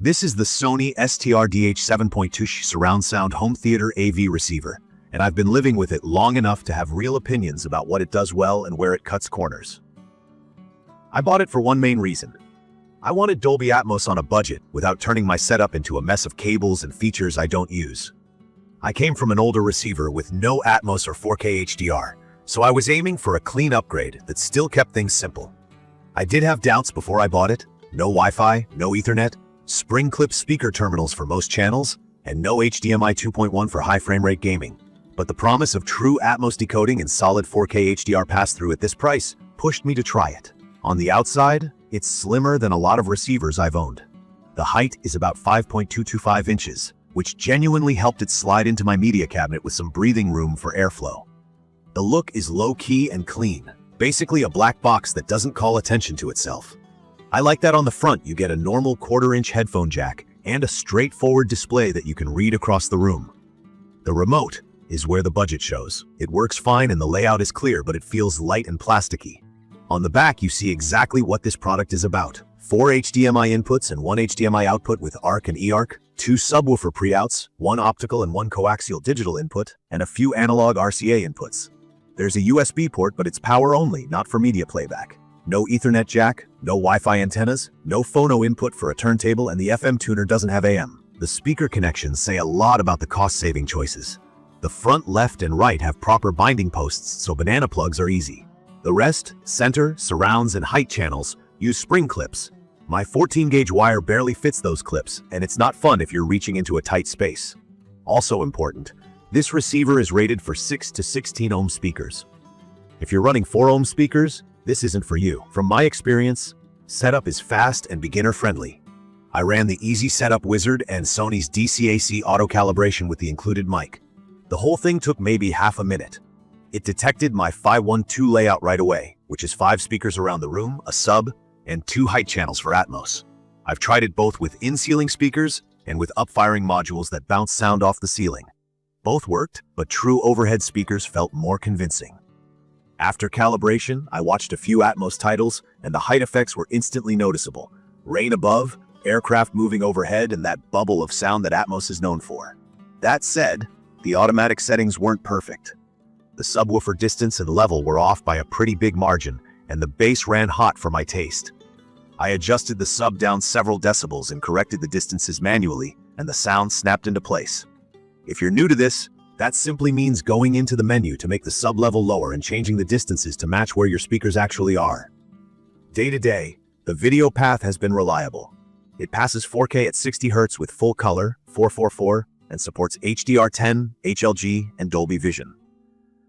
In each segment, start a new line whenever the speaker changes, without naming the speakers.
This is the Sony STR-DH790 surround sound home theater AV receiver, and I've been living with it long enough to have real opinions about what it does well and where it cuts corners. I bought it for one main reason. I wanted Dolby Atmos on a budget without turning my setup into a mess of cables and features I don't use. I came from an older receiver with no Atmos or 4K HDR, so I was aiming for a clean upgrade that still kept things simple. I did have doubts before I bought it: no Wi-Fi, no Ethernet, spring clip speaker terminals for most channels, and no HDMI 2.1 for high frame rate gaming. But the promise of true Atmos decoding and solid 4K HDR pass-through at this price pushed me to try it. On the outside, it's slimmer than a lot of receivers I've owned. The height is about 5.225 inches, which genuinely helped it slide into my media cabinet with some breathing room for airflow. The look is low-key and clean, basically a black box that doesn't call attention to itself. I like that on the front you get a normal 1/4-inch headphone jack and a straightforward display that you can read across the room. The remote is where the budget shows. It works fine and the layout is clear, but it feels light and plasticky. On the back you see exactly what this product is about. 4 HDMI inputs and 1 HDMI output with ARC and eARC, 2 subwoofer pre-outs, 1 optical and 1 coaxial digital input, and a few analog RCA inputs. There's a USB port, but it's power only, not for media playback. No Ethernet jack, no Wi-Fi antennas, no phono input for a turntable, and the FM tuner doesn't have AM. The speaker connections say a lot about the cost-saving choices. The front, left, and right have proper binding posts, so banana plugs are easy. The rest, center, surrounds, and height channels, use spring clips. My 14-gauge wire barely fits those clips, and it's not fun if you're reaching into a tight space. Also important, this receiver is rated for 6 to 16 ohm speakers. If you're running 4 ohm speakers, this isn't for you. From my experience, setup is fast and beginner-friendly. I ran the Easy Setup Wizard and Sony's D.C.A.C auto calibration with the included mic. The whole thing took maybe half a minute. It detected my 512 layout right away, which is 5 speakers around the room, a sub, and 2 height channels for Atmos. I've tried it both with in-ceiling speakers and with up-firing modules that bounce sound off the ceiling. Both worked, but true overhead speakers felt more convincing. After calibration, I watched a few Atmos titles, and the height effects were instantly noticeable. Rain above, aircraft moving overhead, and that bubble of sound that Atmos is known for. That said, the automatic settings weren't perfect. The subwoofer distance and level were off by a pretty big margin, and the bass ran hot for my taste. I adjusted the sub down several decibels and corrected the distances manually, and the sound snapped into place. If you're new to this, that simply means going into the menu to make the sub level lower and changing the distances to match where your speakers actually are. Day to day, the video path has been reliable. It passes 4K at 60 Hz with full color, 444, and supports HDR10, HLG, and Dolby Vision.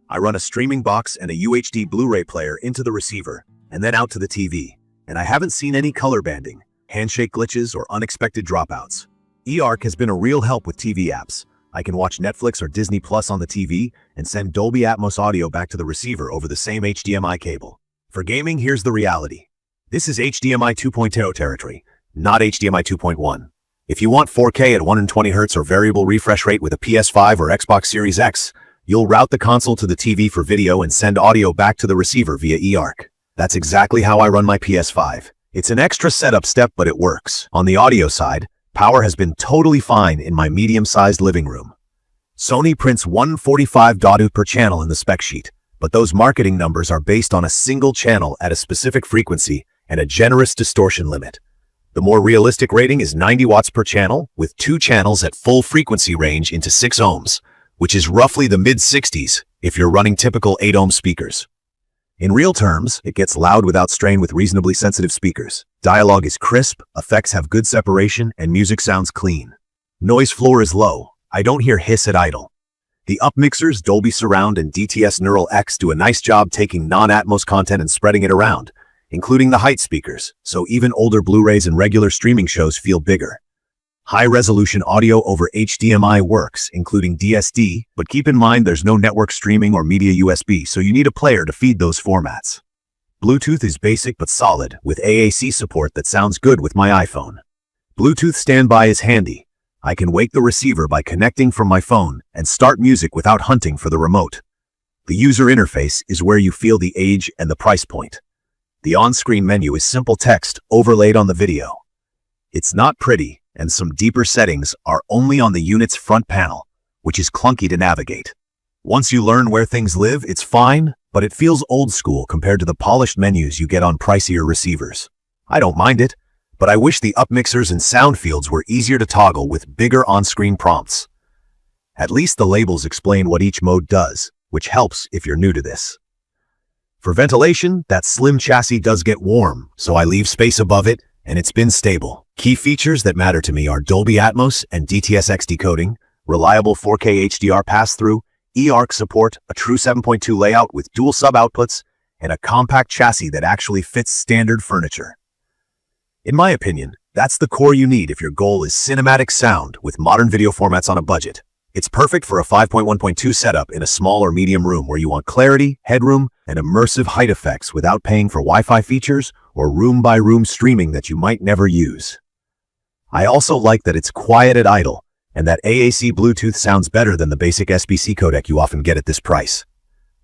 I run a streaming box and a UHD Blu-ray player into the receiver, and then out to the TV, and I haven't seen any color banding, handshake glitches, or unexpected dropouts. eARC has been a real help with TV apps. I can watch Netflix or Disney Plus on the TV and send Dolby Atmos audio back to the receiver over the same HDMI cable. For gaming, here's the reality. This is HDMI 2.0 territory, not HDMI 2.1. If you want 4K at 120 Hz or variable refresh rate with a PS5 or Xbox Series X, you'll route the console to the TV for video and send audio back to the receiver via eARC. That's exactly how I run my PS5. It's an extra setup step, but it works. On the audio side, power has been totally fine in my medium-sized living room. Sony prints 145 dOT per channel in the spec sheet, but those marketing numbers are based on a single channel at a specific frequency and a generous distortion limit. The more realistic rating is 90 watts per channel, with 2 channels at full frequency range into 6 ohms, which is roughly the mid-60s if you're running typical 8 ohm speakers. In real terms, it gets loud without strain with reasonably sensitive speakers. Dialogue is crisp, effects have good separation, and music sounds clean. Noise floor is low. I don't hear hiss at idle. The up mixers, Dolby Surround and DTS Neural X, do a nice job taking non-Atmos content and spreading it around, including the height speakers, so even older Blu-rays and regular streaming shows feel bigger. High-resolution audio over HDMI works, including DSD, but keep in mind there's no network streaming or media USB, so you need a player to feed those formats. Bluetooth is basic but solid, with AAC support that sounds good with my iPhone. Bluetooth standby is handy. I can wake the receiver by connecting from my phone and start music without hunting for the remote. The user interface is where you feel the age and the price point. The on-screen menu is simple text overlaid on the video. It's not pretty, and some deeper settings are only on the unit's front panel, which is clunky to navigate. Once you learn where things live, it's fine, but it feels old school compared to the polished menus you get on pricier receivers. I don't mind it, but I wish the upmixers and sound fields were easier to toggle with bigger on-screen prompts. At least the labels explain what each mode does, which helps if you're new to this. For ventilation, that slim chassis does get warm, so I leave space above it, and it's been stable. Key features that matter to me are Dolby Atmos and DTS decoding, reliable 4K HDR pass-through, eARC support, a true 7.2 layout with dual sub-outputs, and a compact chassis that actually fits standard furniture. In my opinion, that's the core you need if your goal is cinematic sound with modern video formats on a budget. It's perfect for a 5.1.2 setup in a small or medium room where you want clarity, headroom, and immersive height effects without paying for Wi-Fi features or room-by-room streaming that you might never use. I also like that it's quiet at idle, and that AAC Bluetooth sounds better than the basic SBC codec you often get at this price.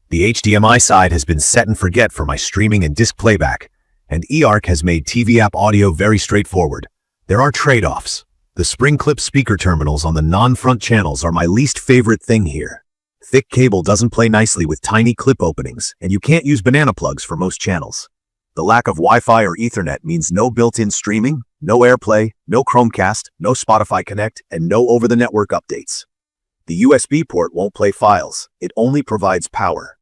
The HDMI side has been set and forget for my streaming and disc playback, and eARC has made TV app audio very straightforward. There are trade-offs. The spring clip speaker terminals on the non-front channels are my least favorite thing here. Thick cable doesn't play nicely with tiny clip openings, and you can't use banana plugs for most channels. The lack of Wi-Fi or Ethernet means no built-in streaming, no AirPlay, no Chromecast, no Spotify Connect, and no over-the-network updates. The USB port won't play files. It only provides power.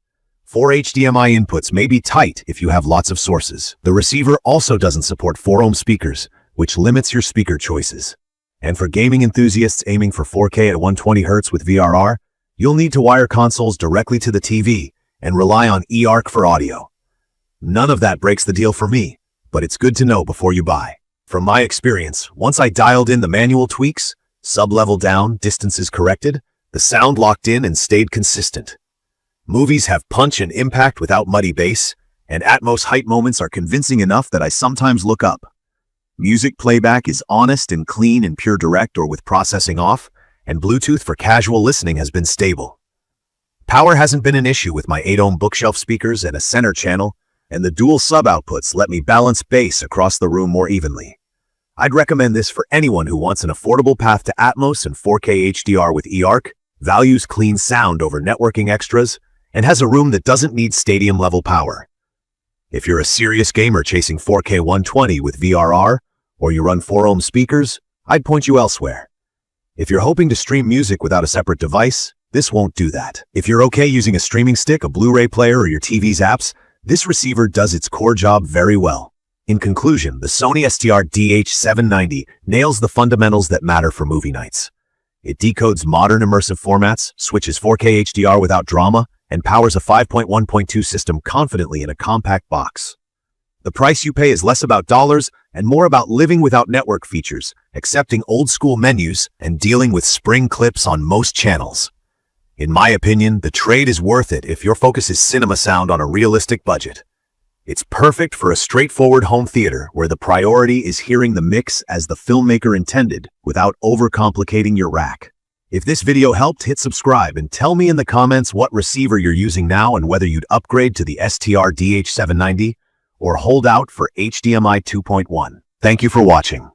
4 HDMI inputs may be tight if you have lots of sources. The receiver also doesn't support 4-ohm speakers, which limits your speaker choices. And for gaming enthusiasts aiming for 4K at 120Hz with VRR, you'll need to wire consoles directly to the TV and rely on eARC for audio. None of that breaks the deal for me, but it's good to know before you buy. From my experience, once I dialed in the manual tweaks, sub-level down, distances corrected, the sound locked in and stayed consistent. Movies have punch and impact without muddy bass, and Atmos height moments are convincing enough that I sometimes look up. Music playback is honest and clean in pure direct or with processing off, and Bluetooth for casual listening has been stable. Power hasn't been an issue with my 8-ohm bookshelf speakers and a center channel, and the dual sub-outputs let me balance bass across the room more evenly. I'd recommend this for anyone who wants an affordable path to Atmos and 4K HDR with eARC, values clean sound over networking extras, and has a room that doesn't need stadium-level power. If you're a serious gamer chasing 4K 120 with VRR, or you run 4-ohm speakers, I'd point you elsewhere. If you're hoping to stream music without a separate device, this won't do that. If you're okay using a streaming stick, a Blu-ray player, or your TV's apps, this receiver does its core job very well. In conclusion, the Sony STR-DH790 nails the fundamentals that matter for movie nights. It decodes modern immersive formats, switches 4K HDR without drama, and powers a 5.1.2 system confidently in a compact box. The price you pay is less about dollars and more about living without network features, accepting old-school menus, and dealing with spring clips on most channels. In my opinion, the trade is worth it if your focus is cinema sound on a realistic budget. It's perfect for a straightforward home theater where the priority is hearing the mix as the filmmaker intended without overcomplicating your rack. If this video helped, hit subscribe and tell me in the comments what receiver you're using now and whether you'd upgrade to the STR-DH790 or hold out for HDMI 2.1. Thank you for watching.